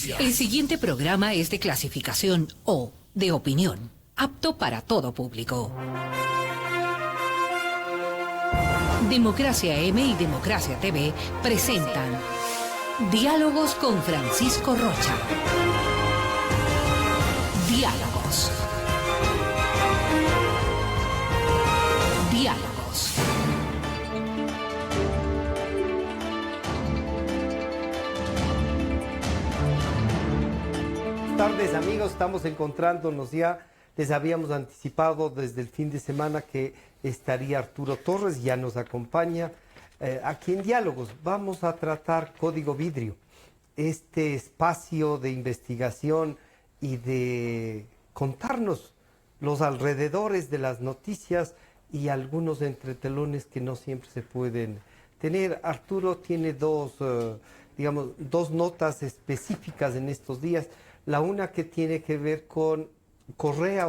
El siguiente programa es de clasificación O, de opinión, apto para todo público. Democracia M y Democracia TV presentan Diálogos con Francisco Rocha. Diálogos. Diálogos. Buenas tardes, amigos, estamos encontrándonos ya. Les habíamos anticipado desde el fin de semana que estaría Arturo Torres, ya nos acompaña aquí en Diálogos. Vamos a tratar Código Vidrio, este espacio de investigación y de contarnos los alrededores de las noticias y algunos entretelones que no siempre se pueden tener. Arturo tiene dos notas específicas en estos días. La una que tiene que ver con Correa,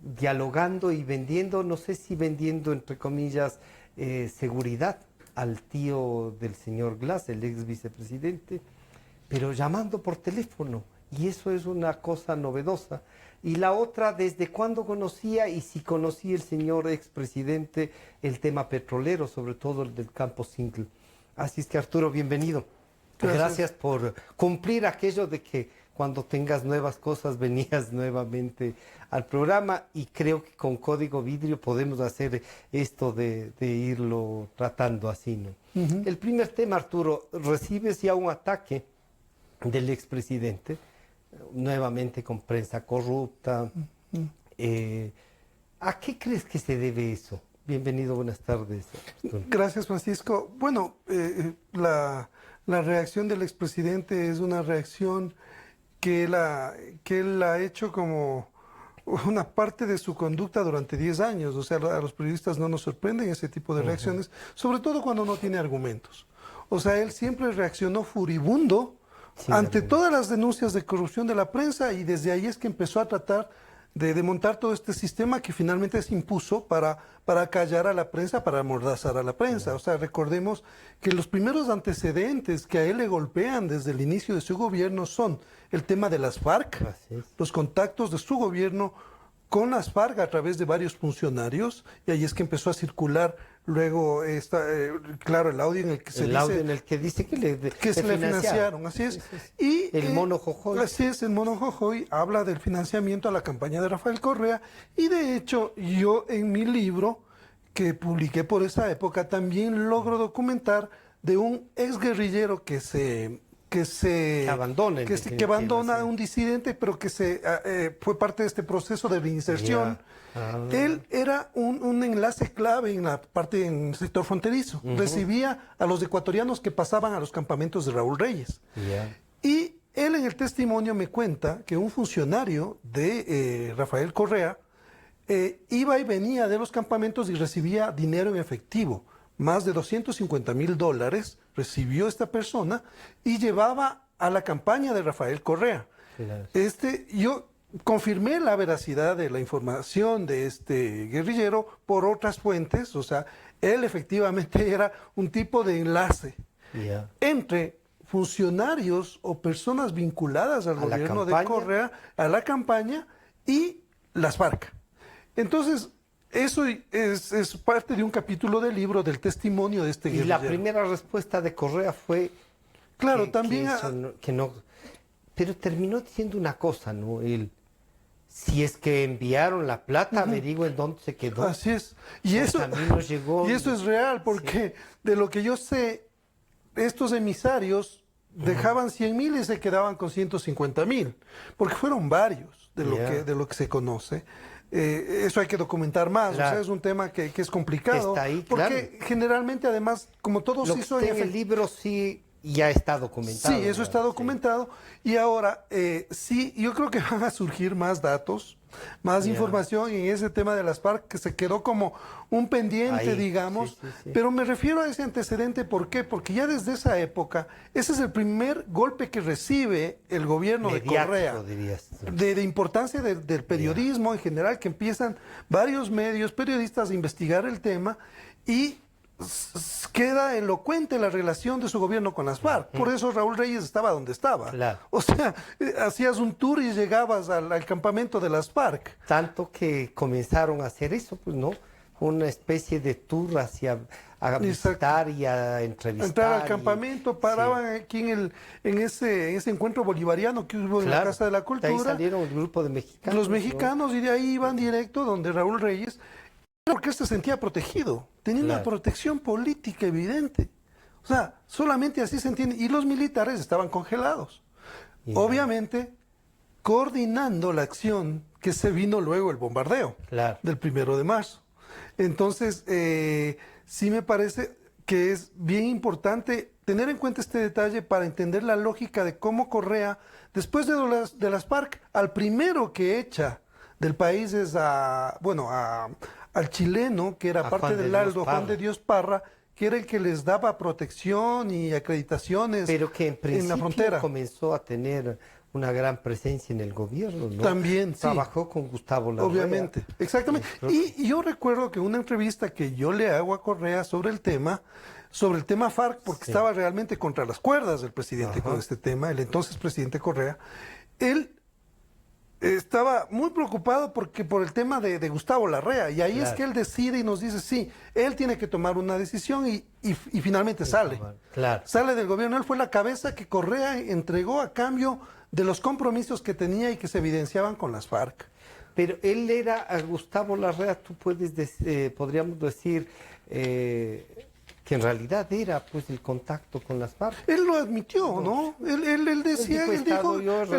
dialogando y vendiendo, no sé si vendiendo entre comillas, seguridad al tío del señor Glass, el ex vicepresidente, pero llamando por teléfono, y eso es una cosa novedosa. Y la otra, desde cuándo conocía y si conocía el señor expresidente el tema petrolero, sobre todo el del campo Single. Así es que, Arturo, bienvenido. Gracias por cumplir aquello de que cuando tengas nuevas cosas venías nuevamente al programa, y creo que con Código Vidrio podemos hacer esto de irlo tratando así, ¿no? El primer tema, Arturo, recibes ya un ataque del expresidente, nuevamente con prensa corrupta. ¿A qué crees que se debe eso? Bienvenido, buenas tardes, Arturo. Gracias, Francisco. Bueno, la reacción del expresidente es una reacción que él ha hecho como una parte de su conducta durante 10 años. O sea, a los periodistas no nos sorprenden ese tipo de reacciones, sobre todo cuando no tiene argumentos. O sea, él siempre reaccionó furibundo ante todas las denuncias de corrupción de la prensa, y desde ahí es que empezó a tratar de desmontar todo este sistema que finalmente se impuso para callar a la prensa, para amordazar a la prensa. O sea, recordemos que los primeros antecedentes que a él le golpean desde el inicio de su gobierno son el tema de las FARC, los contactos de su gobierno con las FARC a través de varios funcionarios, y ahí es que empezó a circular luego claro, el audio en el que dice que se le financiaron, así es. Y el Mono Jojoy. Así es, el Mono Jojoy habla del financiamiento a la campaña de Rafael Correa, y de hecho yo en mi libro que publiqué por esa época también logro documentar de un exguerrillero que abandona a un disidente, pero que fue parte de este proceso de reinserción. Él era un enlace clave en la parte en el sector fronterizo. Recibía a los ecuatorianos que pasaban a los campamentos de Raúl Reyes. Y él en el testimonio me cuenta que un funcionario de Rafael Correa iba y venía de los campamentos y recibía dinero en efectivo. Más de $250,000 recibió esta persona y llevaba a la campaña de Rafael Correa. Claro. Yo confirmé la veracidad de la información de este guerrillero por otras fuentes. O sea, él efectivamente era un tipo de enlace entre funcionarios o personas vinculadas al gobierno de Correa, a la campaña, y las FARC. Entonces, eso es parte de un capítulo del libro, del testimonio de este guerrillero. Y la primera respuesta de Correa fue... Claro, también... pero terminó diciendo una cosa, ¿no? Si es que enviaron la plata, averigüen dónde se quedó. Así es. Y eso es real, porque de lo que yo sé, estos emisarios dejaban 100,000 y se quedaban con 150,000, porque fueron varios de lo que se conoce. Eso hay que documentar más. Claro. O sea, es un tema que es complicado. Está ahí, porque generalmente, además, como todo se hizo en el libro, sí ya está documentado. Sí, eso está documentado. Sí. Y ahora, sí, yo creo que van a surgir más datos, más información en ese tema de las FARC, que se quedó como un pendiente, digamos. Sí. Pero me refiero a ese antecedente, ¿por qué? Porque ya desde esa época, ese es el primer golpe que recibe el gobierno de Correa, de importancia del periodismo en general, que empiezan varios medios periodistas a investigar el tema, y queda elocuente la relación de su gobierno con las FARC. Por eso Raúl Reyes estaba donde estaba. Claro. O sea, hacías un tour y llegabas al campamento de las FARC. Tanto que comenzaron a hacer eso, pues, ¿no? Una especie de tour a visitar y a entrevistar. Entrar al campamento, paraban aquí en ese encuentro bolivariano que hubo en la Casa de la Cultura. De ahí salieron el grupo de mexicanos. Los mexicanos, y de ahí iban directo donde Raúl Reyes, porque él se sentía protegido, tenía una protección política evidente. O sea, solamente así se entiende. Y los militares estaban congelados. Obviamente, coordinando la acción que se vino luego el bombardeo del 1 de marzo. Entonces, sí me parece que es bien importante tener en cuenta este detalle para entender la lógica de cómo Correa, después de las FARC, al primero que echa del país es al chileno, que era parte del Aldo, Juan de Dios Parra, que era el que les daba protección y acreditaciones. Pero que en principio la frontera comenzó a tener una gran presencia en el gobierno, ¿no? También, sí. Trabajó con Gustavo Larrea. Obviamente, exactamente. Y yo recuerdo que una entrevista que yo le hago a Correa sobre el tema FARC, porque estaba realmente contra las cuerdas del presidente con este tema, el entonces presidente Correa, él estaba muy preocupado por el tema de Gustavo Larrea, y ahí es que él decide y nos dice, sí, él tiene que tomar una decisión y finalmente sale. Sale del gobierno. Él fue la cabeza que Correa entregó a cambio de los compromisos que tenía y que se evidenciaban con las FARC. Pero él era, a Gustavo Larrea, podríamos decir que en realidad era pues el contacto con las FARC. Él lo admitió, ¿no? Él decía, él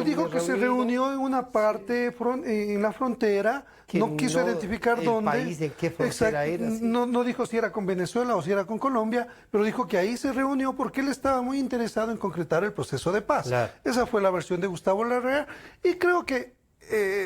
dijo que se reunió en una parte en la frontera, no quiso identificar dónde. País, en qué frontera era. No dijo si era con Venezuela o si era con Colombia, pero dijo que ahí se reunió porque él estaba muy interesado en concretar el proceso de paz. Esa fue la versión de Gustavo Larrea, y creo que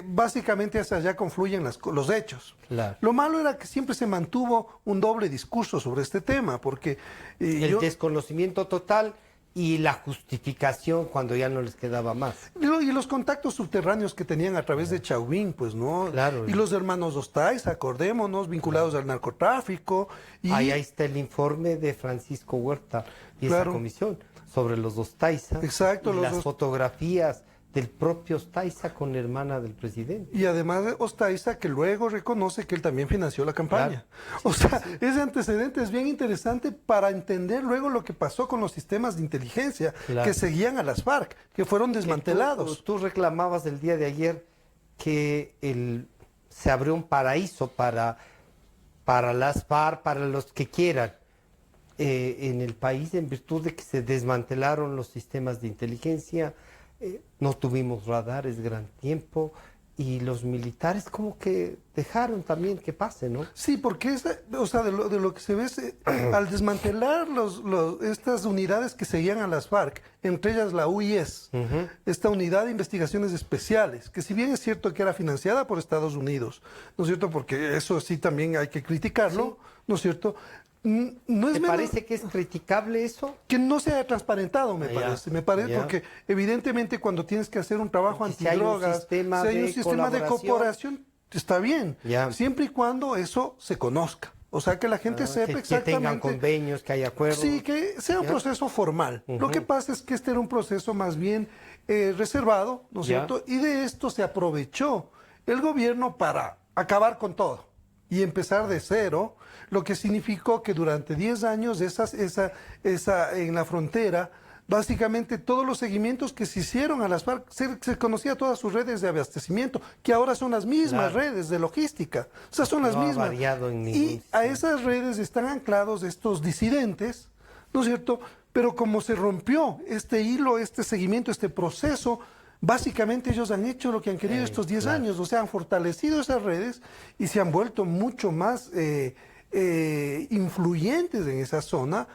básicamente hacia allá confluyen los hechos. Lo malo era que siempre se mantuvo un doble discurso sobre este tema, porque el desconocimiento total y la justificación cuando ya no les quedaba más. Y los contactos subterráneos que tenían a través de Chauvin, pues, ¿no? Y los hermanos Ostaiz, acordémonos, vinculados al narcotráfico. Ahí está el informe de Francisco Huerta y esa comisión sobre los Ostaiza. Exacto. Y las fotografías del propio Ostaiza con la hermana del presidente. Y además de Ostaiza, que luego reconoce que él también financió la campaña. O sea, ese antecedente es bien interesante para entender luego lo que pasó con los sistemas de inteligencia que seguían a las FARC, que fueron desmantelados. Tú reclamabas el día de ayer que se abrió un paraíso para las FARC, para los que quieran, en el país, en virtud de que se desmantelaron los sistemas de inteligencia. No tuvimos radares gran tiempo y los militares como que dejaron también que pase, ¿no? Sí, porque de lo que se ve al desmantelar estas unidades que seguían a las FARC, entre ellas la UIS, esta unidad de investigaciones especiales, que si bien es cierto que era financiada por Estados Unidos, ¿no es cierto? Porque eso sí también hay que criticarlo, ¿no es cierto? ¿Te parece que es criticable eso? Que no se haya transparentado, me parece, porque evidentemente cuando tienes que hacer un trabajo antidrogas, si hay un sistema de cooperación, está bien, siempre y cuando eso se conozca. O sea, que la gente sepa exactamente. Que tengan convenios, que haya acuerdos. Sí, que sea un proceso formal. Lo que pasa es que este era un proceso más bien reservado, ¿no es cierto? Y de esto se aprovechó el gobierno para acabar con todo y empezar de cero, lo que significó que durante 10 años en la frontera, básicamente todos los seguimientos que se hicieron a las FARC, se conocía todas sus redes de abastecimiento, que ahora son las mismas redes de logística. O sea, son las mismas. Y a esas redes están anclados estos disidentes, ¿no es cierto? Pero como se rompió este hilo, este seguimiento, este proceso, básicamente ellos han hecho lo que han querido estos 10 años, o sea, han fortalecido esas redes y se han vuelto mucho más influyentes en esa zona,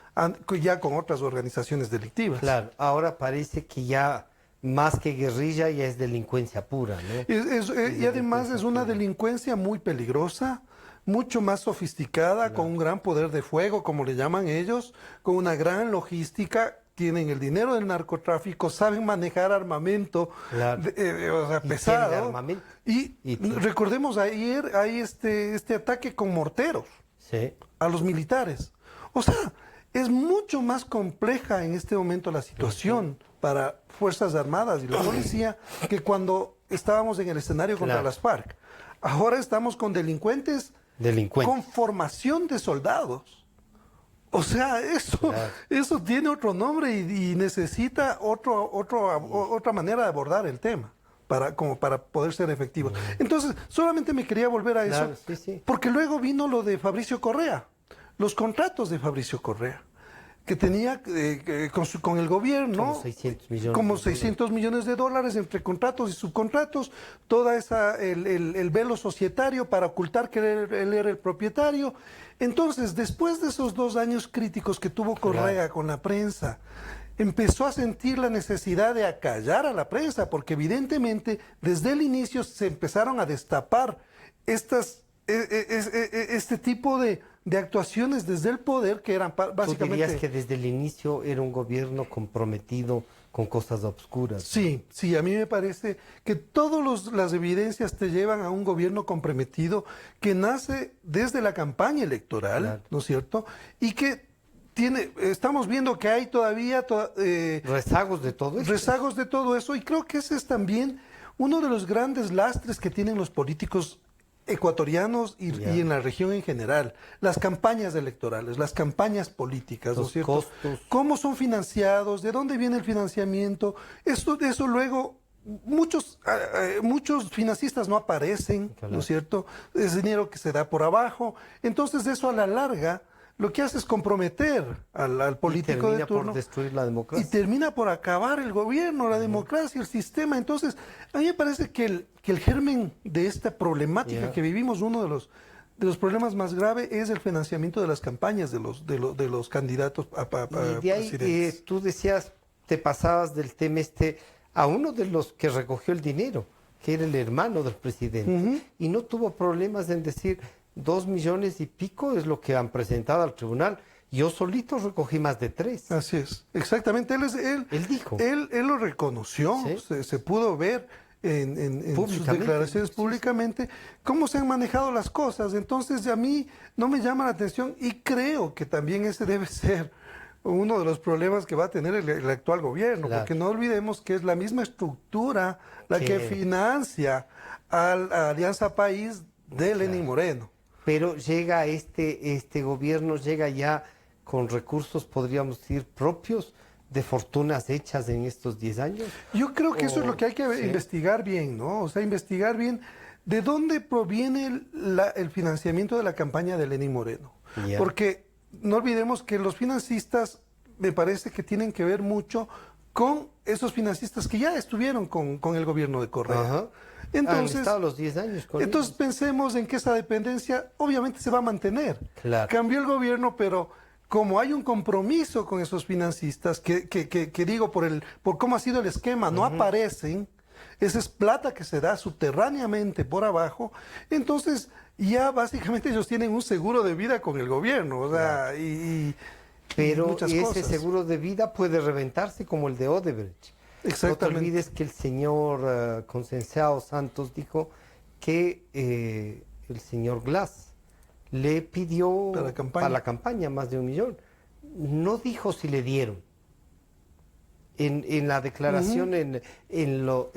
ya con otras organizaciones delictivas. Claro, ahora parece que ya más que guerrilla ya es delincuencia pura, ¿no? Y además es una delincuencia muy peligrosa, mucho más sofisticada, con un gran poder de fuego, como le llaman ellos, con una gran logística. Tienen el dinero del narcotráfico, saben manejar armamento pesado. Y recordemos, ayer hay este ataque con morteros a los militares. O sea, es mucho más compleja en este momento la situación para Fuerzas Armadas y la policía que cuando estábamos en el escenario contra Claro. las FARC. Ahora estamos con delincuentes con formación de soldados. O sea, Claro. eso tiene otro nombre y necesita otra manera de abordar el tema como para poder ser efectivo. Entonces, solamente me quería volver a eso, Claro, sí, sí. porque luego vino lo de Fabricio Correa, los contratos de Fabricio Correa, que tenía con el gobierno Como 600 millones como de 600 millones de dólares entre contratos y subcontratos, toda el velo societario para ocultar que él era el propietario. Entonces, después de esos 2 años críticos que tuvo Correa con la prensa, empezó a sentir la necesidad de acallar a la prensa, porque evidentemente desde el inicio se empezaron a destapar este tipo de actuaciones desde el poder que eran básicamente... ¿Tú dirías que desde el inicio era un gobierno comprometido con cosas obscuras? Sí, sí, a mí me parece que todas las evidencias te llevan a un gobierno comprometido que nace desde la campaña electoral, Claro. ¿no es cierto? Y que estamos viendo que hay todavía Rezagos de todo eso. rezagos de todo eso, y creo que ese es también uno de los grandes lastres que tienen los políticos ecuatorianos y en la región en general. Las campañas electorales, las campañas políticas, ¿no es Los cierto? costos. ¿Cómo son financiados? ¿De dónde viene el financiamiento? Eso luego... Muchos financistas no aparecen, Claro. ¿no es cierto? Es dinero que se da por abajo. Entonces eso a la larga lo que hace es comprometer al político termina de turno. por destruir la Y democracia. termina por acabar el gobierno, la democracia, el sistema. Entonces, a mí me parece que el germen de esta problemática que vivimos, uno de los problemas más graves, es el financiamiento de las campañas de los candidatos a Y de ahí presidentes. tú decías, te pasabas del tema a uno de los que recogió el dinero, que era el hermano del presidente, y no tuvo problemas en decir 2 millones y pico es lo que han presentado al tribunal. Yo solito recogí más de 3. Así es, exactamente. Él dijo. Él lo reconoció, Sí. se pudo ver en sus Públicamente. declaraciones Sí, sí. públicamente cómo se han manejado las cosas. Entonces, a mí no me llama la atención y creo que también ese debe ser uno de los problemas que va a tener el actual gobierno, Claro. porque no olvidemos que es la misma estructura la que Que- financia a Alianza País de Lenín Moreno. Pero llega este gobierno, llega ya con recursos, podríamos decir, propios de fortunas hechas en estos 10 años. Yo creo que eso es lo que hay que Sí. investigar bien, ¿no? O sea, investigar bien de dónde proviene el financiamiento de la campaña de Lenín Moreno. Ya. Porque no olvidemos que los financistas me parece que tienen que ver mucho con esos financistas que ya estuvieron con el gobierno de Correa. Ajá. Entonces, Han estado los 10 años con entonces ellos. pensemos en que esa dependencia obviamente se va a mantener. Claro. Cambió el gobierno, pero como hay un compromiso con esos financistas, que digo por cómo ha sido el esquema, no aparecen, esa es plata que se da subterráneamente por abajo, entonces ya básicamente ellos tienen un seguro de vida con el gobierno, o sea, y Pero muchas ese cosas. seguro de vida puede reventarse como el de Odebrecht. Exactamente. No te olvides que el señor Conceição Santos dijo que el señor Glass le pidió Para la campaña. campaña más de 1 millón. No dijo si le dieron. En la declaración, en lo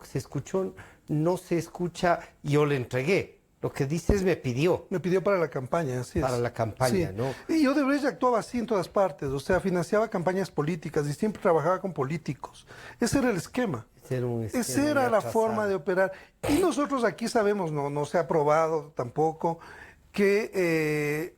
que se escuchó, no se escucha, yo le entregué. Lo que dice es me pidió. Me pidió para la campaña, así es. Para la campaña, ¿no? Y Odebrecht actuaba así en todas partes, o sea, financiaba campañas políticas y siempre trabajaba con políticos. Ese era el esquema. Ese era un esquema Esa era ya la trazado. forma de operar. Y nosotros aquí sabemos, no se ha probado tampoco, que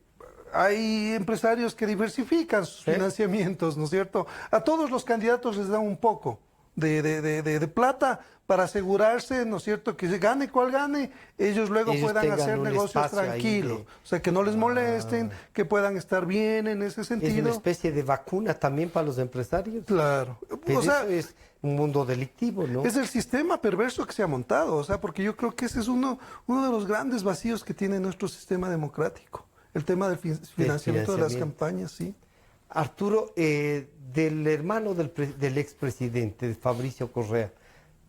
hay empresarios que diversifican sus ¿Sí? financiamientos, ¿no es cierto? A todos los candidatos les dan un poco de plata para asegurarse, ¿no es cierto?, que gane cual gane, ellos luego Ellos puedan tengan hacer un negocios espacio ahí tranquilos. de- O sea, que no les molesten, que puedan estar bien en ese Es una sentido. especie de vacuna también para los empresarios. Claro. Pero O sea, eso es un mundo delictivo, ¿no? es el sistema perverso que se ha montado, o sea, porque yo creo que ese es uno de los grandes vacíos que tiene nuestro sistema democrático, el tema del financiamiento de las financiamiento. campañas, sí. Arturo, del hermano del expresidente, de Fabricio Correa,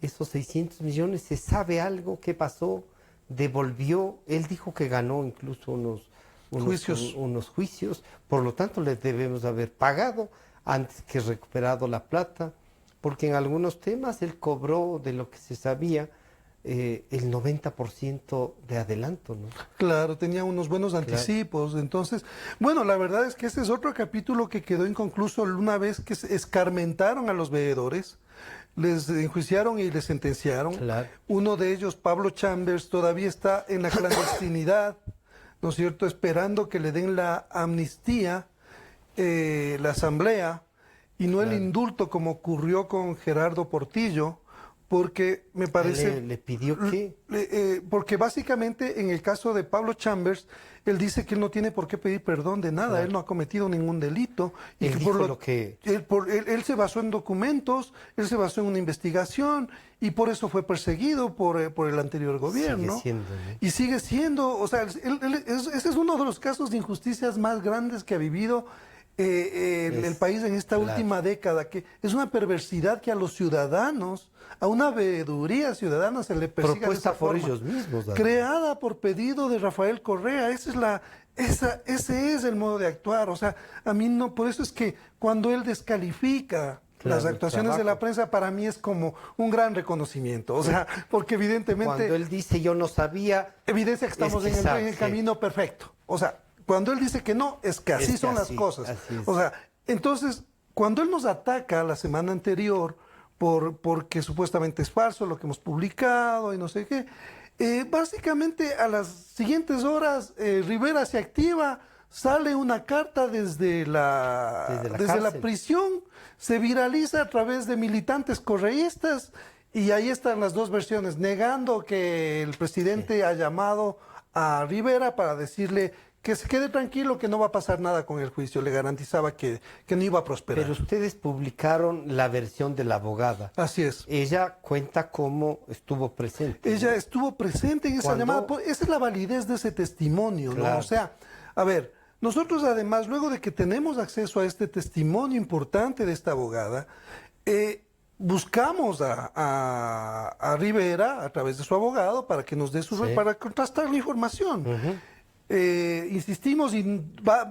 esos 600 millones, ¿se sabe algo? ¿Qué pasó? ¿Devolvió? Él dijo que ganó incluso unos juicios, por lo tanto le debemos haber pagado antes que recuperado la plata, porque en algunos temas él cobró de lo que se sabía el 90% de adelanto, ¿no? Claro, tenía unos buenos anticipos. Entonces, bueno, la verdad es que este es otro capítulo que quedó inconcluso una vez que se escarmentaron a los veedores, les enjuiciaron y les sentenciaron. Claro. Uno de ellos, Pablo Chambers, todavía está en la clandestinidad, ¿no es cierto?, esperando que le den la amnistía, la asamblea, y no el indulto como ocurrió con Gerardo Portillo, porque me parece... ¿Le pidió qué? Porque básicamente en el caso de Pablo Chambers, él dice que él no tiene por qué pedir perdón de nada, Claro. él no ha cometido ningún delito. Y Él que dijo por lo que... él se basó en documentos, él se basó en una investigación y por eso fue perseguido por el anterior gobierno. Sigue siendo, ¿no? Y sigue siendo, o sea, ese es uno de los casos de injusticias más grandes que ha vivido el país en esta última década, que es una perversidad que a los ciudadanos, a una veeduría ciudadana se le persigue Propuesta de esa por forma. ellos mismos. Daniel. Creada por pedido de Rafael Correa, ese es el modo de actuar. O sea, a mí no, por eso es que cuando él descalifica las actuaciones de la prensa, para mí es como un gran reconocimiento. O sea, porque evidentemente... Cuando él dice yo no sabía... Evidencia que estamos es que en el camino perfecto. O sea, cuando él dice que no, es que así son las cosas. Así es. O sea, entonces, cuando él nos ataca la semana anterior porque supuestamente es falso lo que hemos publicado y no sé qué, básicamente a las siguientes horas Rivera se activa, sale una carta desde la prisión, se viraliza a través de militantes correístas y ahí están las dos versiones, negando que el presidente ha llamado a Rivera para decirle que se quede tranquilo, que no va a pasar nada con el juicio. Le garantizaba que no iba a prosperar. Pero ustedes publicaron la versión de la abogada. Así es. Ella cuenta cómo estuvo presente. Ella estuvo presente en esa llamada. Esa es la validez de ese testimonio, Claro. ¿no? O sea, a ver, nosotros además, luego de que tenemos acceso a este testimonio importante de esta abogada, buscamos a Rivera a través de su abogado para que nos dé para contrastar la información. Insistimos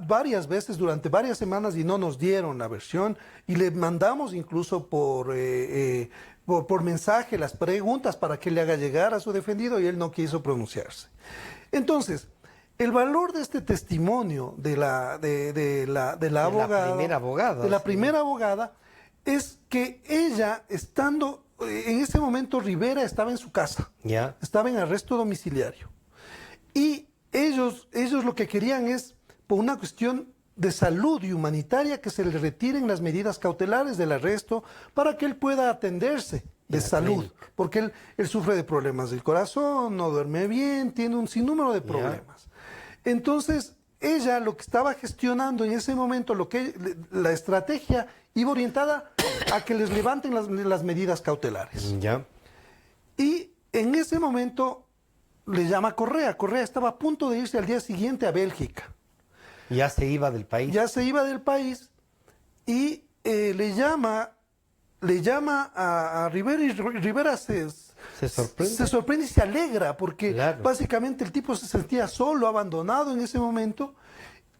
varias veces durante varias semanas y no nos dieron la versión y le mandamos incluso por mensaje las preguntas para que le haga llegar a su defendido y él no quiso pronunciarse. Entonces, el valor de este testimonio de la abogada, de la primera abogada, es que ella, estando en ese momento, Rivera estaba en su casa, estaba en arresto domiciliario y ellos lo que querían es, por una cuestión de salud y humanitaria, que se le retiren las medidas cautelares del arresto para que él pueda atenderse de salud, porque él sufre de problemas del corazón, no duerme bien, tiene un sinnúmero de problemas. Entonces, ella lo que estaba gestionando en ese momento, la estrategia iba orientada a que les levanten las medidas cautelares. Y en ese momento le llama Correa. Correa estaba a punto de irse al día siguiente a Bélgica. Ya se iba del país. Ya se iba del país y le llama a Rivera y Rivera se sorprende y se alegra porque básicamente el tipo se sentía solo, abandonado en ese momento.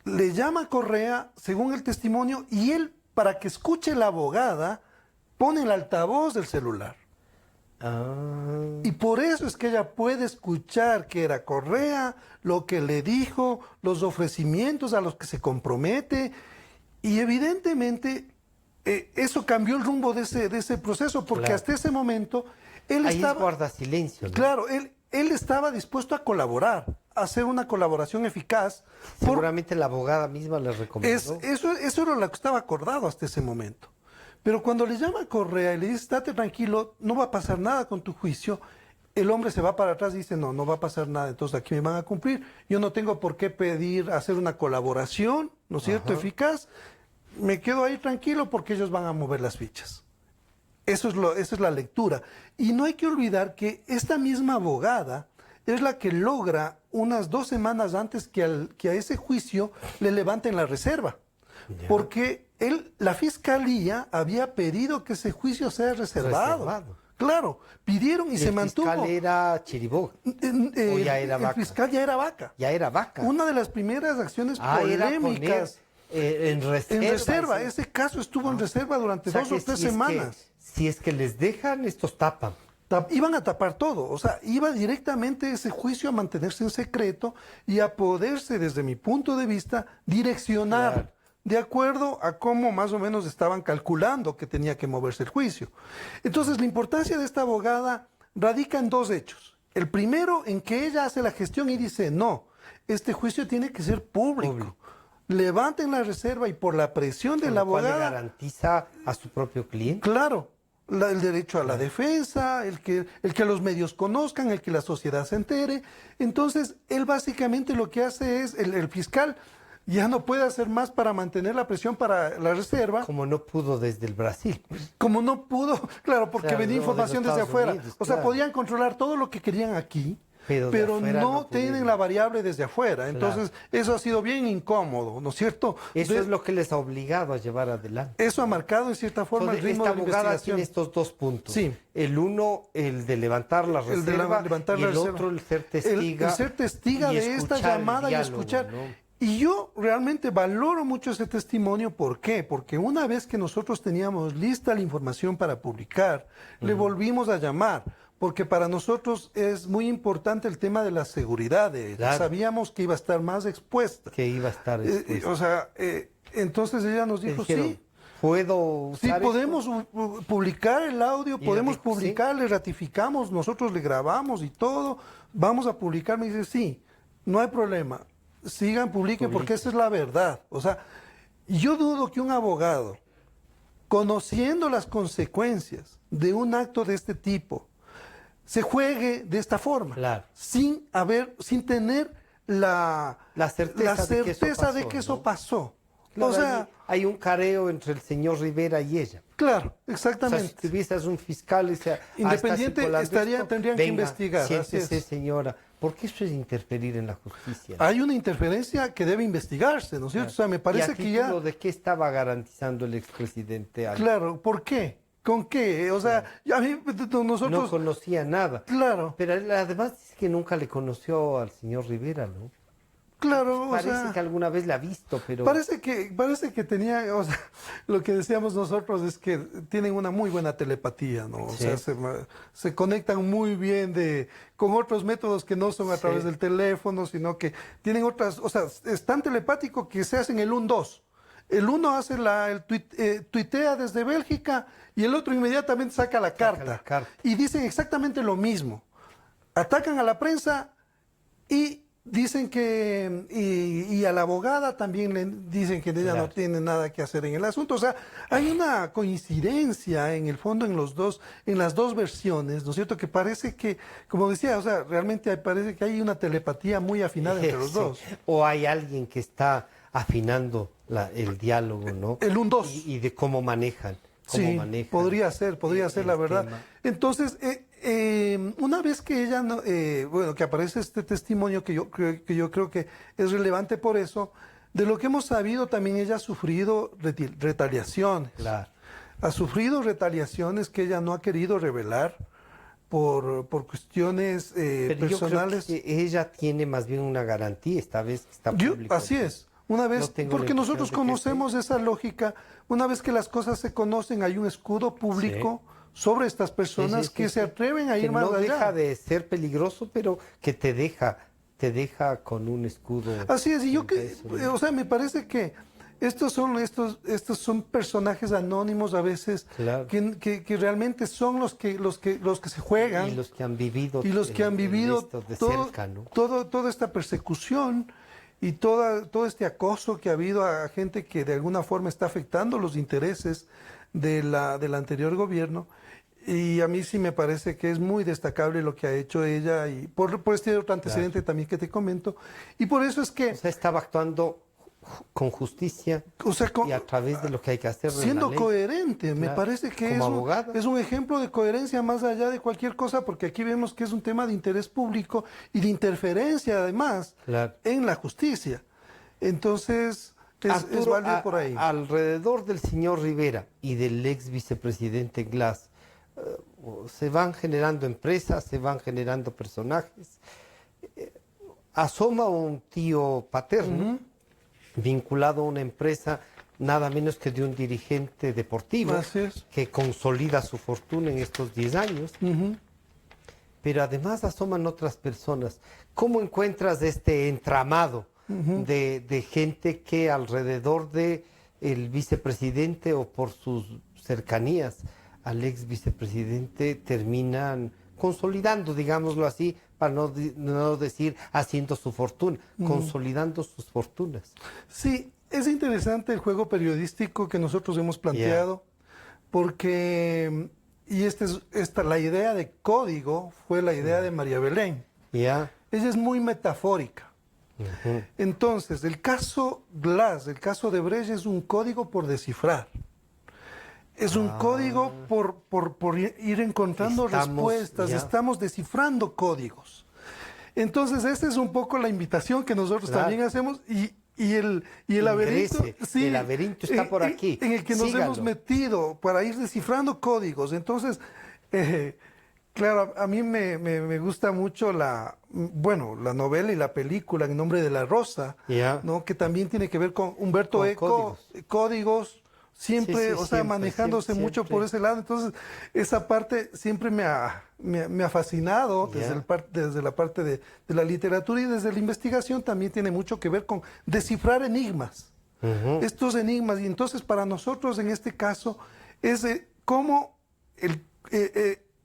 Le llama a Correa, según el testimonio, y él, para que escuche la abogada, pone el altavoz del celular. Y por eso es que ella puede escuchar que era Correa, lo que le dijo, los ofrecimientos a los que se compromete, y evidentemente eso cambió el rumbo de ese proceso, porque hasta ese momento él estaba... guarda silencio, ¿no? Claro, él estaba dispuesto a colaborar, a hacer una colaboración eficaz. Seguramente la abogada misma le recomendó. Eso era lo que estaba acordado hasta ese momento. Pero cuando le llama a Correa y le dice, estate tranquilo, no va a pasar nada con tu juicio, el hombre se va para atrás y dice, no va a pasar nada, entonces aquí me van a cumplir. Yo no tengo por qué pedir hacer una colaboración, ¿no es cierto?, eficaz. Me quedo ahí tranquilo porque ellos van a mover las fichas. Esa es la lectura. Y no hay que olvidar que esta misma abogada es la que logra unas 2 semanas antes que a ese juicio le levanten la reserva. Porque la fiscalía había pedido que ese juicio sea reservado. Claro, pidieron y se el mantuvo. fiscal era Chiriboga. ¿O ya era El Vaca? fiscal ya era Vaca. Ya era Vaca. Una de las primeras acciones Era polémicas poner, en reserva. en reserva. Ese caso estuvo en reserva durante O sea 2 o que 3 si es semanas. si es que les dejan, estos tapan. Iban a tapar todo, o sea, iba directamente ese juicio a mantenerse en secreto y a poderse, desde mi punto de vista, direccionar Claro. de acuerdo a cómo más o menos estaban calculando que tenía que moverse el juicio. Entonces, la importancia de esta abogada radica en 2 hechos. El primero, en que ella hace la gestión y dice, no, este juicio tiene que ser público. Levanten la reserva y por la presión de Con la lo cual le abogada... garantiza a su propio cliente. Claro, el derecho a la defensa, el que los medios conozcan, el que la sociedad se entere. Entonces, él básicamente lo que hace es, el fiscal ya no puede hacer más para mantener la presión para la reserva, Como no pudo desde el Brasil. como no pudo, claro, porque Claro, venía no, de información los desde Estados afuera. Unidos, O sea, claro. podían controlar todo lo que querían aquí, Pero pero de afuera no no tienen pudieron. la variable desde afuera. Entonces, eso ha sido bien incómodo, ¿no es cierto? Eso De- es lo que les ha obligado a llevar adelante. Eso ha marcado en cierta forma Entonces, el ritmo esta de la abogada investigación. tiene estos 2 puntos. Sí. El uno, el de levantar la El de reserva, levantar y la el reserva. otro, el ser testiga. El ser testiga y de esta escuchar el llamada y diálogo, escuchar. ¿no? Y yo realmente valoro mucho ese testimonio. ¿Por qué? Porque una vez que nosotros teníamos lista la información para publicar, le volvimos a llamar. Porque para nosotros es muy importante el tema de la seguridad de ella. Claro. Sabíamos que iba a estar más expuesta. Que iba a estar expuesta. O sea, entonces ella nos Le dijo, dijeron, sí. ¿puedo Sí, usar podemos publicar el audio, Y podemos ella dijo, publicar, le ratificamos, nosotros le grabamos y todo, vamos a publicar. Me dice, sí, no hay problema, sigan, publiquen, porque esa es la verdad. O sea, yo dudo que un abogado, conociendo las consecuencias de un acto de este tipo, se juegue de esta forma, Claro. sin tener la certeza de que eso ¿no? pasó. Claro, O sea, hay un careo entre el señor Rivera y ella. claro, O sea, exactamente. si tuvieses un fiscal y sea, Independiente, tendrían que investigar, así Siéntese, es. señora, porque eso es interferir en la justicia. Hay una interferencia que debe investigarse, ¿no es cierto? O sea, me ¿Y parece a que ya... título de qué estaba garantizando el expresidente algo? Claro, ¿por qué? ¿Con qué? O sea, a mí, No nosotros... conocía nada. Claro, Pero él, además dice que nunca le conoció al señor Rivera, ¿no? claro, o Parece sea... que alguna vez la ha visto, pero... Parece que tenía, o sea, lo que decíamos nosotros es que tienen una muy buena telepatía, ¿no? O Sí. sea, se conectan muy bien con otros métodos que no son a Sí. través del teléfono, sino que tienen otras, o sea, es tan telepático que se hacen el 1-2. El uno hace tuitea desde Bélgica y el otro inmediatamente saca la carta. la carta. Y dicen exactamente lo mismo. Atacan a la prensa y dicen que, y a la abogada también le dicen que ella Claro. no tiene nada que hacer en el asunto. O sea, hay una coincidencia en el fondo en las dos versiones, ¿no es cierto? Que parece que, como decía, o sea, realmente parece que hay una telepatía muy afinada entre los Sí. dos. O hay alguien que está afinando el diálogo, ¿no? El 1-2. Y de cómo manejan. Sí, podría ser la verdad. tema. Entonces, una vez que ella, bueno, que aparece este testimonio que yo creo que es relevante por eso, de lo que hemos sabido también ella ha sufrido retaliaciones. Claro. Ha sufrido retaliaciones que ella no ha querido revelar por cuestiones Pero personales. yo creo que ella tiene más bien una garantía esta vez que está público. Así es. Una vez, No tengo porque la nosotros impresión de que conocemos esa lógica, una vez que las cosas se conocen, hay un escudo público sobre estas personas Sí, que se atreven a ir que más no allá. deja de ser peligroso, pero que te deja con un escudo. Así es, y yo que, Eso, ¿no? o sea, me parece que estos son personajes anónimos a veces Claro. que realmente son los que se juegan. Y los que han vivido. Y los que han vivido esto de todo, cerca, ¿no? toda esta persecución y todo este acoso que ha habido a gente que de alguna forma está afectando los intereses del anterior gobierno. Y a mí sí me parece que es muy destacable lo que ha hecho ella y por este otro antecedente también que te comento. Y por eso es que, O sea, estaba actuando con justicia o sea, y a través de lo que hay que hacer. en la siendo ley. coherente, me Claro, parece que como abogada. es un ejemplo de coherencia más allá de cualquier cosa, porque aquí vemos que es un tema de interés público y de interferencia además Claro. en la justicia. Entonces, es Arturo, válido por ahí. Alrededor del señor Rivera y del ex vicepresidente Glass, se van generando empresas, se van generando personajes. Asoma un tío paterno vinculado a una empresa nada menos que de un dirigente deportivo que consolida su fortuna en estos 10 años. Pero además asoman otras personas. ¿Cómo encuentras este entramado de gente que alrededor de el vicepresidente o por sus cercanías al ex vicepresidente terminan consolidando, digámoslo así, para no decir haciendo su fortuna, consolidando sus fortunas? Sí, es interesante el juego periodístico que nosotros hemos planteado, porque, y la idea de código fue la idea de María Belén. Ella es muy metafórica. Entonces, el caso Glass, el caso de Brecht, es un código por descifrar. Es un código por ir encontrando respuestas. Estamos descifrando códigos. Entonces, esta es un poco la invitación que nosotros también hacemos. Y el laberinto, sí, el laberinto está por aquí. En el que nos hemos metido para ir descifrando códigos. Entonces, claro, a mí me gusta mucho la novela y la película En nombre de la rosa, ¿no? Que también tiene que ver con Humberto Eco, códigos. Siempre, manejándose mucho por ese lado. Entonces, esa parte siempre me ha fascinado desde la parte de la literatura, y desde la investigación también tiene mucho que ver con descifrar enigmas. Estos enigmas. Y entonces, para nosotros, en este caso, es cómo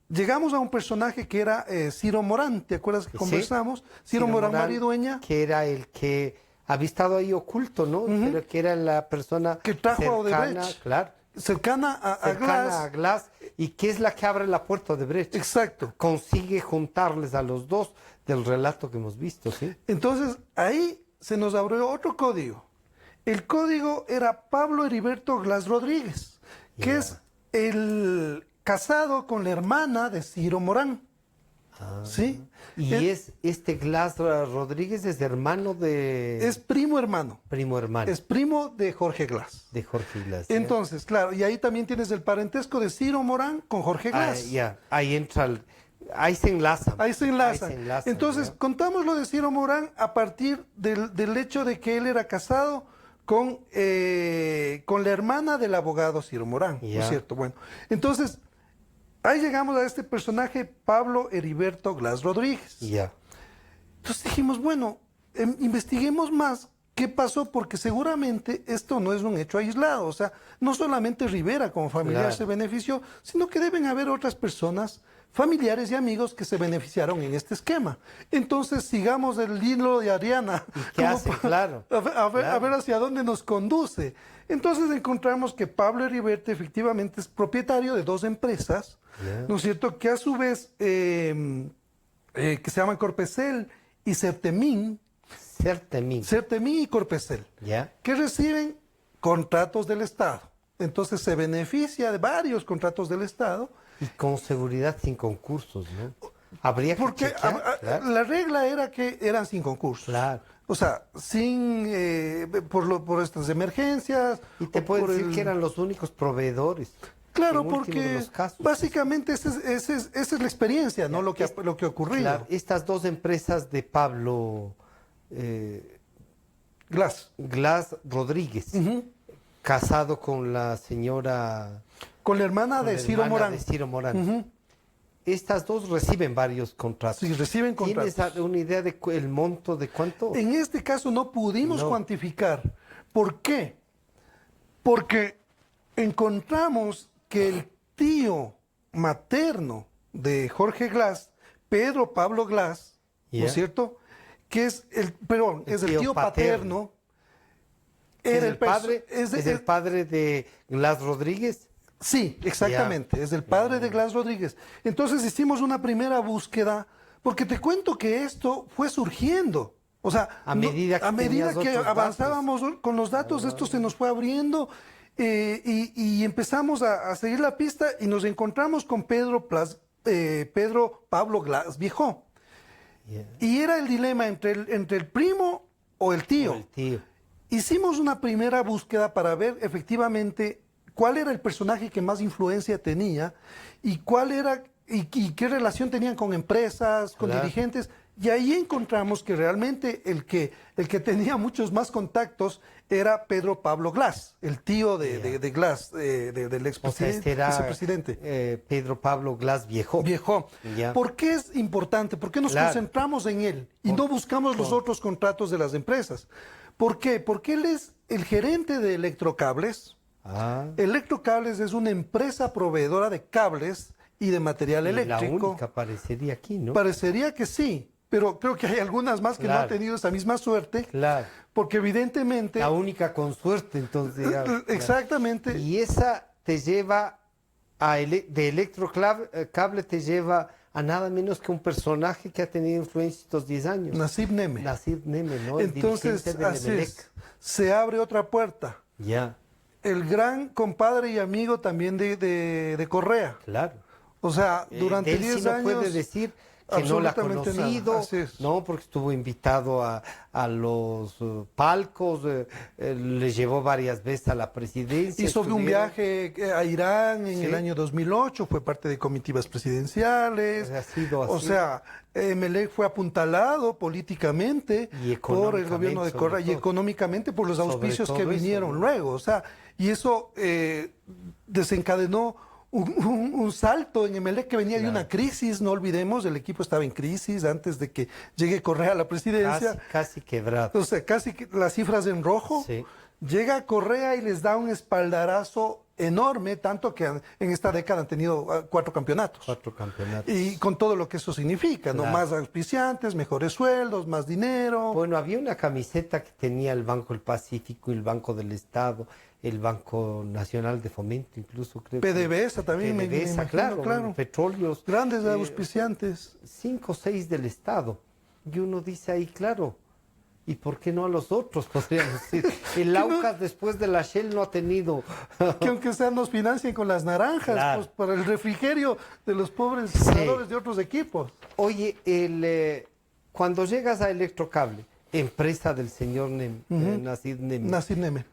llegamos a un personaje que era Ciro Morán. ¿Te acuerdas que conversamos? Ciro Morán Maridueña. Que era el que había estado ahí oculto, ¿no? Pero que era la persona que trajo cercana, a Odebrecht, cercana a Glass, y que es la que abre la puerta a Odebrecht. Exacto. Consigue juntarles a los dos del relato que hemos visto, ¿sí? Entonces, ahí se nos abrió otro código. El código era Pablo Heriberto Glass Rodríguez, que es el casado con la hermana de Ciro Morán. ¿Sí? Y este Glass Rodríguez es hermano de... Es primo hermano. Primo hermano. Es primo de Jorge Glass. De Jorge Glass. Entonces, claro, y ahí también tienes el parentesco de Ciro Morán con Jorge Glass. Ahí entra ahí se enlazan. Ahí se enlazan. Entonces, contamos lo de Ciro Morán a partir del hecho de que él era casado con la hermana del abogado Ciro Morán, ¿no es cierto? Bueno, entonces, ahí llegamos a este personaje, Pablo Heriberto Glass Rodríguez. Entonces dijimos, bueno, investiguemos más qué pasó, porque seguramente esto no es un hecho aislado. O sea, no solamente Rivera como familiar se benefició, sino que deben haber otras personas, familiares y amigos, que se beneficiaron en este esquema. Entonces, sigamos el hilo de Ariana. ¿Y qué hace? A ver hacia dónde nos conduce. Entonces encontramos que Pablo Heriberto efectivamente es propietario de 2 empresas, ¿no es cierto?, que a su vez que se llaman Corpecel y Certemín. Certemín y Corpecel, que reciben contratos del Estado. Entonces se beneficia de varios contratos del Estado. Y con seguridad sin concursos, ¿no? Habría que porque la regla era que eran sin concursos. O sea, por estas emergencias. Y te puedo decir que eran los únicos proveedores. Claro, porque básicamente esa es la experiencia, ¿no? Lo que ha ocurrido. Claro, estas 2 empresas de Pablo Glass Rodríguez, casado con la señora... Con la hermana de Ciro Morán. Estas 2 reciben varios contratos. Sí, reciben contratos. ¿Tienes una idea del monto de cuánto? En este caso no pudimos cuantificar. ¿Por qué? Porque encontramos que el tío materno de Jorge Glass, Pedro Pablo Glass, ¿no es cierto?, que es el tío paterno. ¿Es el padre de Glass Rodríguez? Sí, exactamente, es el padre de Glass Rodríguez. Entonces hicimos una primera búsqueda, porque te cuento que esto fue surgiendo. O sea, a medida que avanzábamos con los datos, esto se nos fue abriendo y empezamos a seguir la pista, y nos encontramos con Pedro Pablo Glass Viejo. Y era el dilema entre el primo o el tío. Hicimos una primera búsqueda para ver efectivamente cuál era el personaje que más influencia tenía y cuál era y qué relación tenían con empresas, con dirigentes. Y ahí encontramos que realmente el que tenía muchos más contactos era Pedro Pablo Glass, el tío de Glass, del vicepresidente. Pedro Pablo Glass Viejo. ¿Por qué es importante? ¿Por qué nos concentramos en él y no buscamos los otros contratos de las empresas? ¿Por qué? Porque él es el gerente de Electrocables. Electrocables es una empresa proveedora de cables y de material eléctrico. La única parecería aquí, ¿no? Parecería que sí, pero creo que hay algunas más que no han tenido esa misma suerte. Porque evidentemente... La única con suerte, entonces. Exactamente. Y esa te lleva de Electrocable te lleva a nada menos que un personaje que ha tenido influencia estos 10 años. Nasib Neme. Nasib Neme, ¿no? Entonces, así es. Se abre otra puerta. El gran compadre y amigo también de Correa. O sea, durante 10 años... puede decir que no la ha conocido, no, porque estuvo invitado a los palcos, le llevó varias veces a la presidencia. Hizo un viaje a Irán en el año 2008, fue parte de comitivas presidenciales. Ha sido así. O sea, Emelec fue apuntalado políticamente por el gobierno de Correa y económicamente por los auspicios que vinieron luego. O sea, y eso desencadenó un salto en Emelec que venía de una crisis, no olvidemos, el equipo estaba en crisis antes de que llegue Correa a la presidencia. Casi quebrado. O sea, casi las cifras en rojo. Llega Correa y les da un espaldarazo enorme, tanto que en esta década han tenido 4 campeonatos. 4 campeonatos. Y con todo lo que eso significa, ¿no? Más auspiciantes, mejores sueldos, más dinero. Bueno, había una camiseta que tenía el Banco del Pacífico, el Banco del Estado, el Banco Nacional de Fomento, incluso creo PDVSA también, PDVSA, claro. Petróleos. Grandes auspiciantes. 5 o 6 del Estado. Y uno dice ahí, claro, ¿y por qué no a los otros? Podríamos decir. El Aucas después de la Shell no ha tenido... Que aunque sea nos financien con las naranjas, pues para el refrigerio de los pobres jugadores de otros equipos. Oye, cuando llegas a Electrocable, empresa del señor Nasib Neme,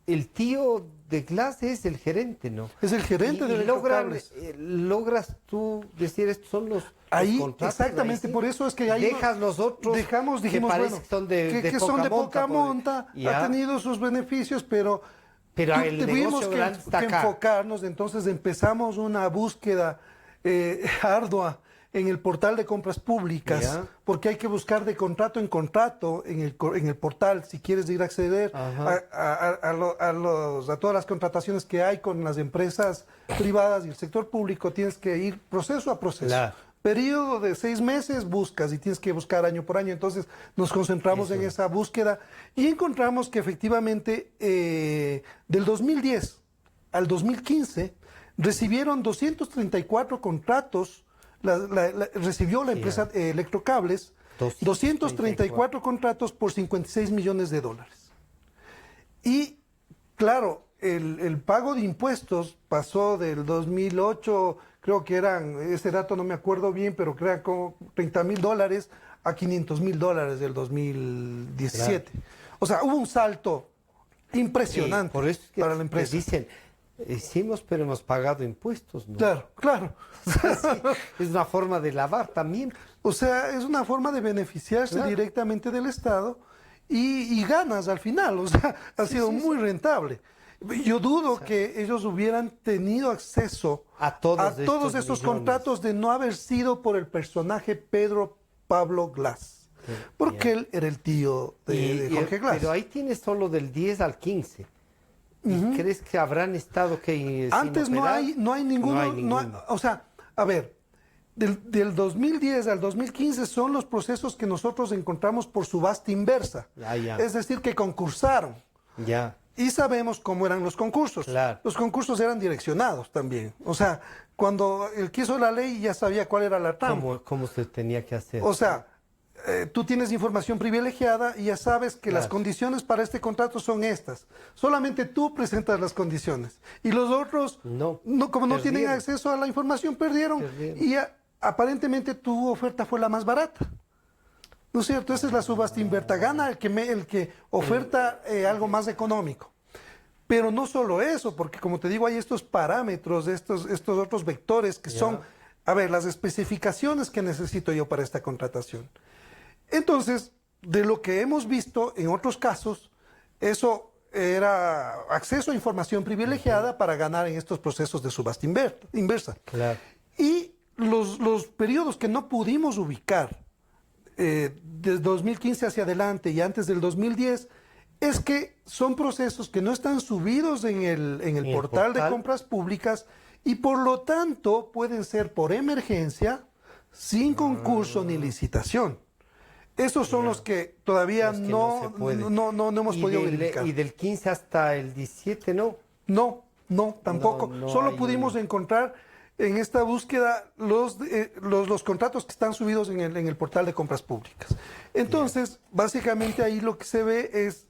el tío de Glass es el gerente, ¿no? Es el gerente de Electrocables. Logras tú decir, estos son los contratos. Exactamente, por eso es que ahí dejas los otros dijimos, bueno, que son de poca monta, ha tenido sus beneficios, pero tuvimos que enfocarnos, entonces empezamos una búsqueda ardua en el portal de compras públicas, porque hay que buscar de contrato en contrato en el portal, si quieres ir a acceder a todas las contrataciones que hay con las empresas privadas y el sector público, tienes que ir proceso a proceso. Periodo de 6 meses buscas y tienes que buscar año por año. Entonces nos concentramos en esa búsqueda y encontramos que efectivamente del 2010 al 2015 recibieron 234 contratos. Recibió la empresa Electrocables 234 contratos por $56 millones. Y claro, el pago de impuestos pasó del 2008, creo que eran, ese dato no me acuerdo bien, pero creo que eran como $30,000 a $500,000 del 2017. O sea, hubo un salto impresionante por eso es que para la empresa. Dicen, hicimos, pero hemos pagado impuestos, ¿no? Claro. Es una forma de lavar también. O sea, es una forma de beneficiarse directamente del Estado y ganas al final. O sea, ha sido muy rentable. Yo dudo que ellos hubieran tenido acceso a todos estos contratos de no haber sido por el personaje Pedro Pablo Glass. Porque él era el tío de Jorge Glass. Pero ahí tienes solo del 10 al 15. ¿Y crees que habrán estado que antes no hay ninguno? O sea, a ver, del 2010 al 2015 son los procesos que nosotros encontramos por subasta inversa. Es decir, que concursaron. Y sabemos cómo eran los concursos. Los concursos eran direccionados también. O sea, cuando él quiso la ley ya sabía cuál era la trampa. ¿Cómo se tenía que hacer? O sea, tú tienes información privilegiada y ya sabes que las condiciones para este contrato son estas. Solamente tú presentas las condiciones. Y los otros, como no tienen acceso a la información, perdieron. Y aparentemente tu oferta fue la más barata. ¿No es cierto? Esa es la subasta inversa. Gana el que oferta algo más económico. Pero no solo eso, porque como te digo, hay estos parámetros, estos otros vectores que son, a ver, las especificaciones que necesito yo para esta contratación. Entonces, de lo que hemos visto en otros casos, eso era acceso a información privilegiada para ganar en estos procesos de subasta inversa. Claro. Y los periodos que no pudimos ubicar desde 2015 hacia adelante y antes del 2010, es que son procesos que no están subidos en el portal de compras públicas y por lo tanto pueden ser por emergencia, sin concurso ni licitación. Esos son los que todavía no hemos podido verificar. Y del 15 hasta el 17, ¿no? No, tampoco. Solo pudimos encontrar en esta búsqueda los contratos que están subidos en el portal de compras públicas. Entonces, básicamente ahí lo que se ve es,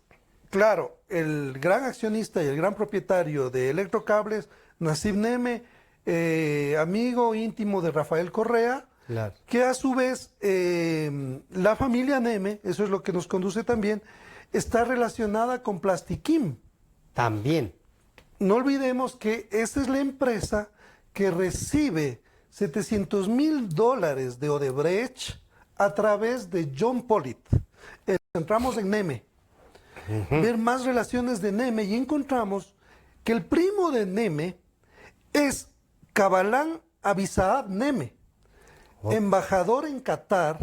claro, el gran accionista y el gran propietario de Electrocables, Nassib Neme, amigo íntimo de Rafael Correa, claro, que a su vez la familia Neme, eso es lo que nos conduce también, está relacionada con Plastiquim. También. No olvidemos que esa es la empresa que recibe $700,000 de Odebrecht a través de John Pollitt. Entramos en Neme, ver más relaciones de Neme y encontramos que el primo de Neme es Cabalán Abisaad Neme, embajador en Qatar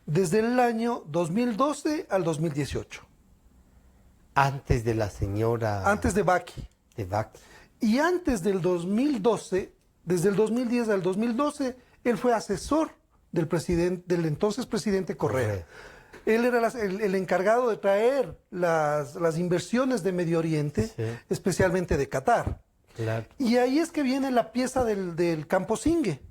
desde el año 2012 al 2018. Antes de la señora... Antes de Baki. De Baki. Y antes del 2012, desde el 2010 al 2012, él fue asesor del entonces presidente Correa. Él era el encargado de traer las inversiones de Medio Oriente, sí, especialmente de Qatar. Claro. Y ahí es que viene la pieza del Campo Singue,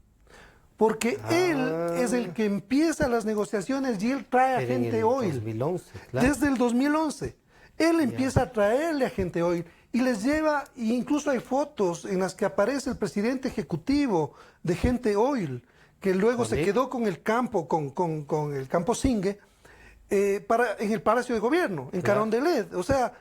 porque él es el que empieza las negociaciones y él trae a Gente Oil. 2011, claro. Desde el 2011. Él empieza a traerle a Gente Oil y les lleva, e incluso hay fotos en las que aparece el presidente ejecutivo de Gente Oil, que luego se quedó con el campo, con el Campo Singue, en el Palacio de Gobierno, en Carondelet. O sea,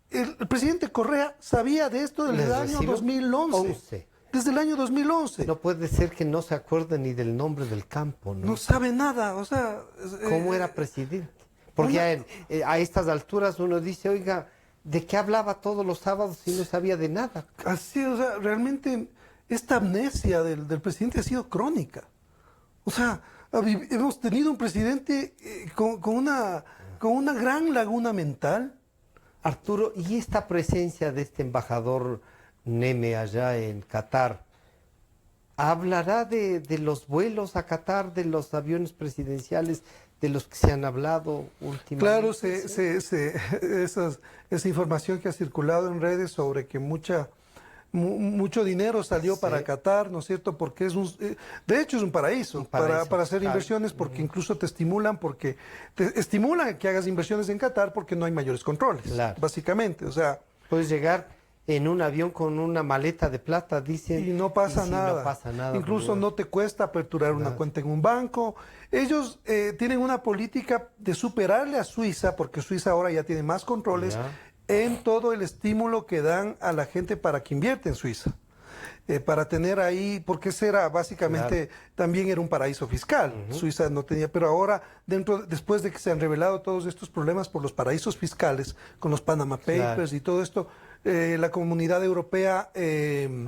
el presidente Correa sabía de esto desde el año 2011. Desde el año 2011. No puede ser que no se acuerde ni del nombre del campo, ¿no? No sabe nada, o sea... ¿Cómo era presidente? Porque a estas alturas uno dice, oiga, ¿de qué hablaba todos los sábados si no sabía de nada? Así, o sea, realmente esta amnesia del presidente ha sido crónica. O sea, hemos tenido un presidente con una gran laguna mental. Arturo, ¿y esta presencia de este embajador Neme allá en Qatar, hablará de los vuelos a Qatar, de los aviones presidenciales de los que se han hablado últimamente? Claro, esa información que ha circulado en redes sobre que mucho dinero salió para Qatar, ¿no es cierto? Porque de hecho es un paraíso para hacer inversiones, porque incluso te estimulan a que hagas inversiones en Qatar porque no hay mayores controles, básicamente. O sea, puedes llegar en un avión con una maleta de plata, dicen. Y no pasa nada. No pasa nada. Incluso no te cuesta aperturar una cuenta en un banco. Ellos tienen una política de superarle a Suiza, porque Suiza ahora ya tiene más controles, en todo el estímulo que dan a la gente para que invierte en Suiza. Para tener ahí, porque ese era básicamente, también era un paraíso fiscal. Suiza no tenía, pero ahora, después de que se han revelado todos estos problemas por los paraísos fiscales, con los Panama Papers y todo esto, la comunidad europea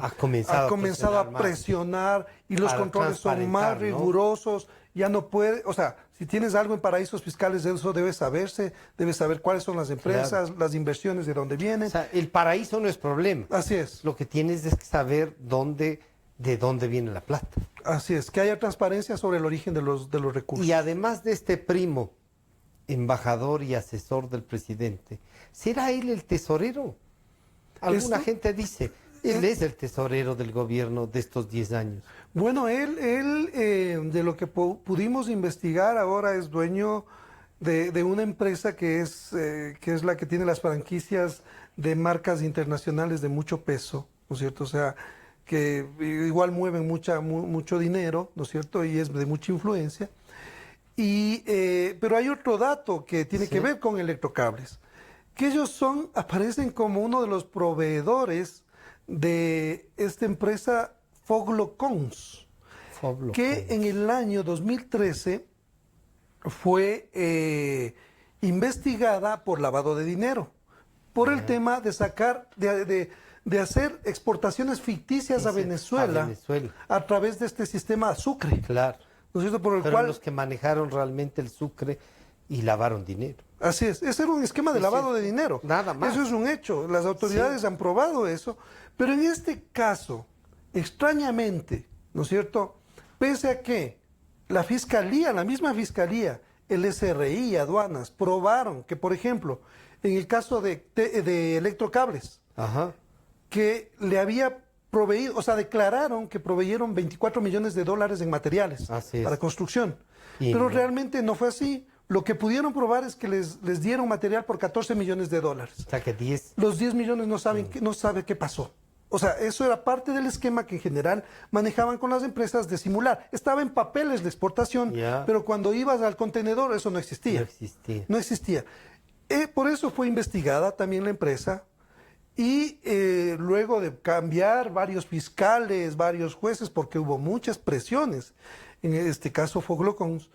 ha comenzado a presionar y los controles son más rigurosos. Ya no puede, o sea, si tienes algo en paraísos fiscales, eso debe saberse, debes saber cuáles son las empresas, las inversiones, de dónde vienen. O sea, el paraíso no es problema. Así es. Lo que tienes es que saber de dónde viene la plata. Así es, que haya transparencia sobre el origen de los recursos. Y además de este primo, embajador y asesor del presidente, ¿será él el tesorero? Alguna gente dice, él es el tesorero del gobierno de estos 10 años. Bueno, él de lo que pudimos investigar ahora es dueño de una empresa que es la que tiene las franquicias de marcas internacionales de mucho peso, ¿no es cierto? O sea, que igual mueven mucho dinero, ¿no es cierto? Y es de mucha influencia. Pero hay otro dato que tiene que ver con Electrocables. que ellos aparecen como uno de los proveedores de esta empresa Foglocons, que en el año 2013 fue investigada por lavado de dinero, por el tema de sacar, de hacer exportaciones ficticias a Venezuela a través de este sistema Sucre. Claro. ¿No es cierto? Por el Pero cual los que manejaron realmente el Sucre y lavaron dinero. Así es, ese era un esquema de lavado de dinero. Nada más. Eso es un hecho, las autoridades han probado eso, pero en este caso, extrañamente, ¿no es cierto? Pese a que la fiscalía, la misma fiscalía, el SRI, aduanas, probaron que, por ejemplo, en el caso de Electrocables, Ajá. que le había proveído, o sea, declararon que proveyeron 24 millones de dólares en materiales para construcción. Pero realmente no fue así. Lo que pudieron probar es que les dieron material por 14 millones de dólares. O sea que 10. Los 10 millones no sabe qué pasó. O sea, eso era parte del esquema que en general manejaban con las empresas de simular. Estaba en papeles de exportación, pero cuando ibas al contenedor eso no existía. No existía. No existía. Por eso fue investigada también la empresa. Y luego de cambiar varios fiscales, varios jueces, porque hubo muchas presiones, en este caso Foglocons,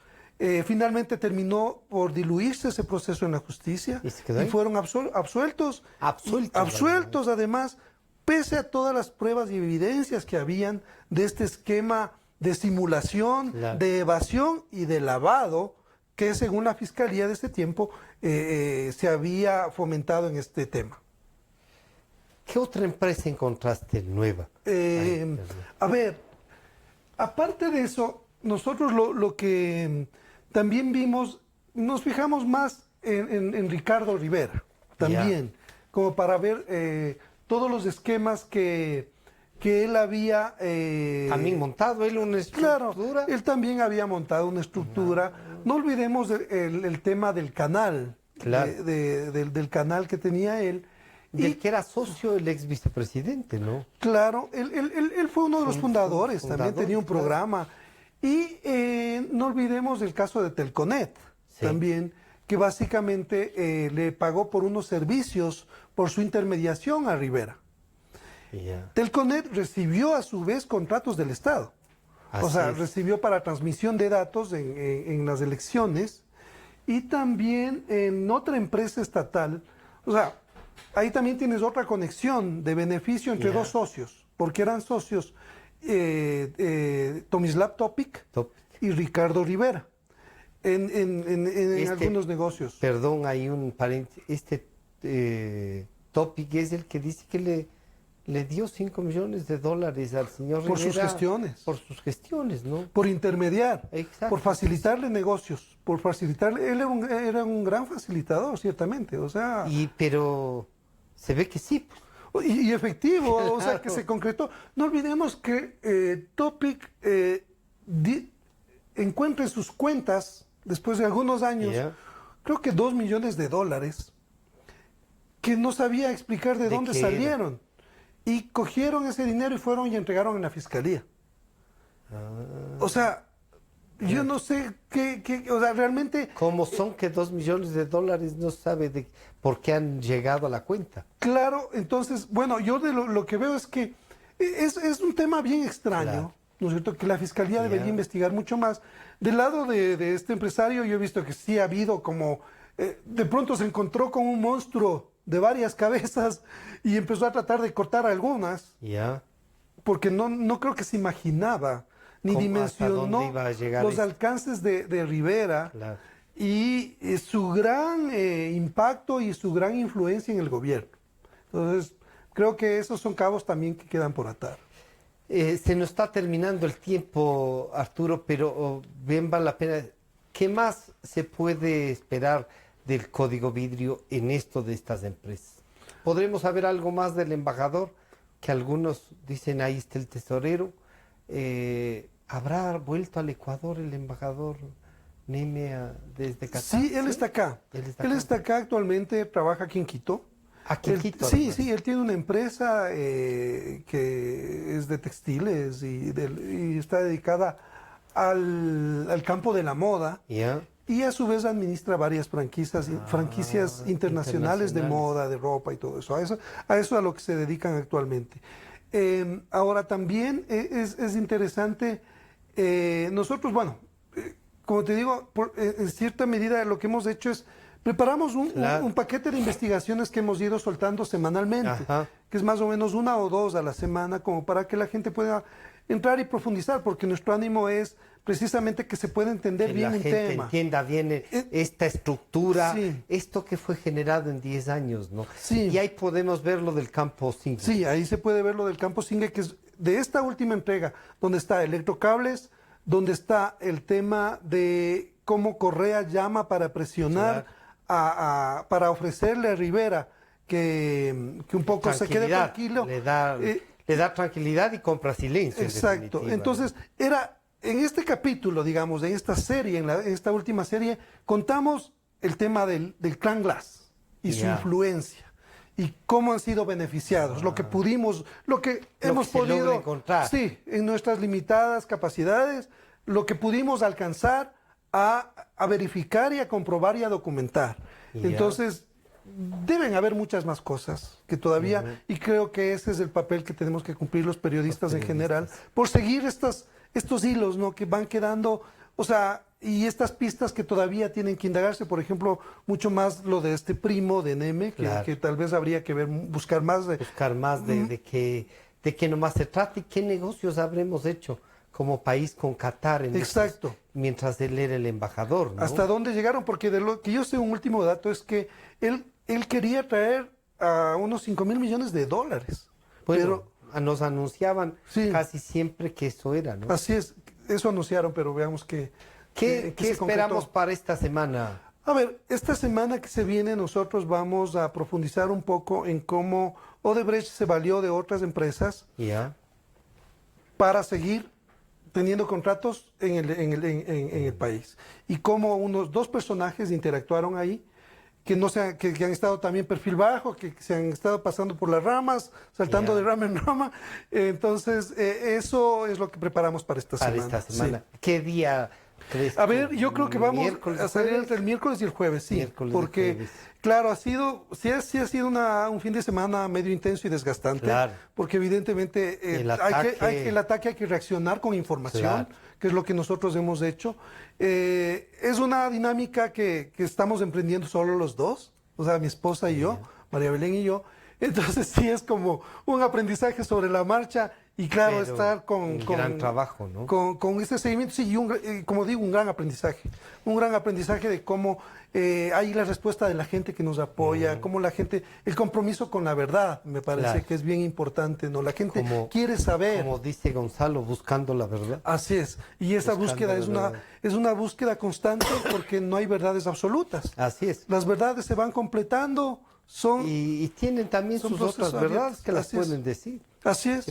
finalmente terminó por diluirse ese proceso en la justicia y fueron absueltos. Absueltos además, pese a todas las pruebas y evidencias que habían de este esquema de simulación, de evasión y de lavado que según la fiscalía de este tiempo se había fomentado en este tema. ¿Qué otra empresa encontraste nueva? A ver, aparte de eso, nosotros lo que también vimos, nos fijamos más en Ricardo Rivera, también, como para ver todos los esquemas que él había... también montado él una estructura. Claro, él también había montado una estructura. No olvidemos el tema del canal, del canal que tenía él. Del que era socio el ex vicepresidente, ¿no? Claro, él fue uno de los fundadores, también tenía un programa. Y no olvidemos el caso de Telconet, también, que básicamente le pagó por unos servicios, por su intermediación a Rivera. Telconet recibió a su vez contratos del Estado. Recibió para transmisión de datos en las elecciones y también en otra empresa estatal. O sea, ahí también tienes otra conexión de beneficio entre dos socios, porque eran socios Tomislav Topic y Ricardo Rivera en algunos negocios. Perdón, hay un paréntesis. Topic es el que dice que le dio 5 millones de dólares al señor Rivera. Por sus gestiones. Por sus gestiones, ¿no? Por intermediar. Exacto. Por facilitarle negocios. Por facilitarle. Él era un gran facilitador, ciertamente. O sea. Pero se ve que sí. Y efectivo, o sea, que se concretó. No olvidemos que Topic encuentra en sus cuentas, después de algunos años, creo que 2 millones de dólares, que no sabía explicar de dónde salieron. Y cogieron ese dinero y fueron y entregaron en la fiscalía. O sea, yo no sé o sea, realmente... ¿Cómo son que 2 millones de dólares no sabe por qué han llegado a la cuenta? Claro, entonces, bueno, yo de lo que veo es que es un tema bien extraño, ¿no es cierto? Que la fiscalía debería investigar mucho más. Del lado de este empresario, yo he visto que sí ha habido como... de pronto se encontró con un monstruo de varias cabezas y empezó a tratar de cortar algunas, porque no creo que se imaginaba ni dimensionó los alcances de Rivera y su gran impacto y su gran influencia en el gobierno. Entonces, creo que esos son cabos también que quedan por atar. Se nos está terminando el tiempo, Arturo, pero bien vale la pena. ¿Qué más se puede esperar del Código Vidrio en esto de estas empresas? ¿Podremos saber algo más del embajador? Que algunos dicen, ahí está el tesorero. ¿Habrá vuelto al Ecuador el embajador Nemea desde Qatar? Sí, él está acá. Él está acá actualmente, trabaja aquí en Quito. ¿Aquí en Quito? Sí, él tiene una empresa que es de textiles y está dedicada al campo de la moda. y a su vez administra varias franquicias internacionales de moda, de ropa y todo eso. A eso a lo que se dedican actualmente. Ahora también es interesante, nosotros, bueno, como te digo, en cierta medida lo que hemos hecho es preparamos un paquete de investigaciones que hemos ido soltando semanalmente, que es más o menos 1 o 2 a la semana, como para que la gente pueda entrar y profundizar, porque nuestro ánimo es precisamente que se pueda entender bien un tema. Que la gente entienda bien esta estructura, sí, esto que fue generado en 10 años, ¿no? Sí. Y ahí podemos ver lo del campo single. Sí, ahí se puede ver lo del campo single, que es de esta última entrega, donde está electrocables, donde está el tema de cómo Correa llama para presionar, para ofrecerle a Rivera que un poco se quede tranquilo. Le da tranquilidad y compra silencio. Exacto. Entonces, en este capítulo, digamos, en esta serie, en esta última serie, contamos el tema del clan Glass y su influencia y cómo han sido beneficiados, lo que pudimos, lo que hemos podido encontrar. Sí, en nuestras limitadas capacidades, lo que pudimos alcanzar a verificar y a comprobar y a documentar. Entonces, deben haber muchas más cosas que todavía, y creo que ese es el papel que tenemos que cumplir los periodistas en general, por seguir estos hilos, ¿no?, que van quedando, o sea, y estas pistas que todavía tienen que indagarse, por ejemplo, mucho más lo de este primo de Neme, que tal vez habría que buscar más de qué nomás se trata y qué negocios habremos hecho como país con Qatar mientras él era el embajador, ¿no? ¿Hasta dónde llegaron? Porque de lo que yo sé, un último dato es que él quería traer a unos $5,000 millones. Bueno, pero nos anunciaban casi siempre que eso era, ¿no? Así es, eso anunciaron, pero veamos ¿Qué esperamos para esta semana? A ver, esta semana que se viene nosotros vamos a profundizar un poco en cómo Odebrecht se valió de otras empresas para seguir teniendo contratos en el país. Y cómo unos 2 personajes interactuaron ahí, que han estado también perfil bajo, que se han estado pasando por las ramas, saltando de rama en rama. Entonces, eso es lo que preparamos para esta semana. Sí. ¿Qué día crees? A ver, yo creo que vamos a salir entre el miércoles y el jueves, sí. Porque, claro, ha sido un fin de semana medio intenso y desgastante. Claro. Porque evidentemente el ataque hay que reaccionar con información, que es lo que nosotros hemos hecho. Es una dinámica que estamos emprendiendo solo los dos, o sea, mi esposa y yo, María Belén y yo. Entonces sí es como un aprendizaje sobre la marcha y claro, estar con gran trabajo, ¿no? Con este seguimiento, sí, y como digo, un gran aprendizaje de cómo hay la respuesta de la gente que nos apoya, cómo la gente, el compromiso con la verdad, me parece que es bien importante, ¿no? La gente quiere saber. Como dice Gonzalo, buscando la verdad. Así es, y esa búsqueda es una búsqueda constante porque no hay verdades absolutas. Así es. Las verdades se van completando. Y tienen también sus otras verdades que las pueden decir. Así es.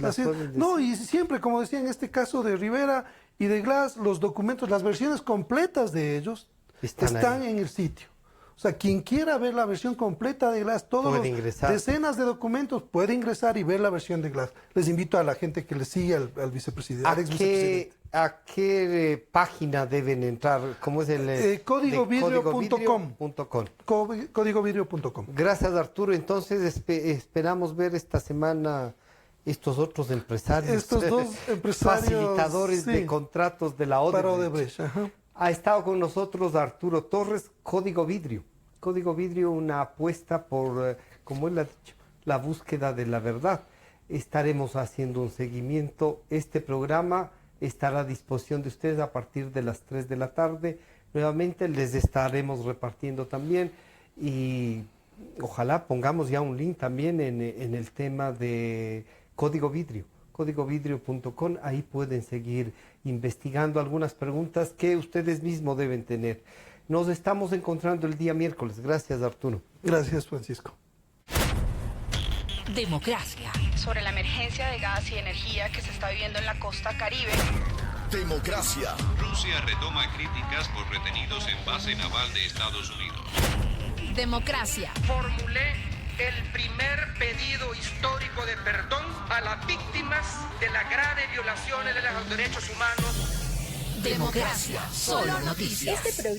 No, y siempre, como decía en este caso de Rivera y de Glass, los documentos, las versiones completas de ellos están en el sitio. O sea, quien quiera ver la versión completa de Glass, decenas de documentos, puede ingresar y ver la versión de Glass. Les invito a la gente que le sigue al vicepresidente, al ex vicepresidente. ¿A qué página deben entrar? ¿Cómo es el...? Códigovidrio.com. Códigovidrio.com. Gracias, Arturo. Entonces esperamos ver esta semana estos otros empresarios. Estos 2 empresarios. Facilitadores de contratos de la Odebrecht. Para Odebrecht, Ha estado con nosotros Arturo Torres, Código Vidrio. Código Vidrio, una apuesta por, como él ha dicho, la búsqueda de la verdad. Estaremos haciendo un seguimiento. Este programa estará a disposición de ustedes a partir de las 3 de la tarde. Nuevamente les estaremos repartiendo también y ojalá pongamos ya un link también en el tema de Código Vidrio, códigovidrio.com. Ahí pueden seguir investigando algunas preguntas que ustedes mismos deben tener. Nos estamos encontrando el día miércoles. Gracias, Arturo. Gracias, Francisco. Democracia. Sobre la emergencia de gas y energía que se está viviendo en la costa Caribe. Democracia. Rusia retoma críticas por retenidos en base naval de Estados Unidos. Democracia. Formulé el primer pedido histórico de perdón a las víctimas de las graves violaciones de los derechos humanos. Democracia. Solo noticias. Este programa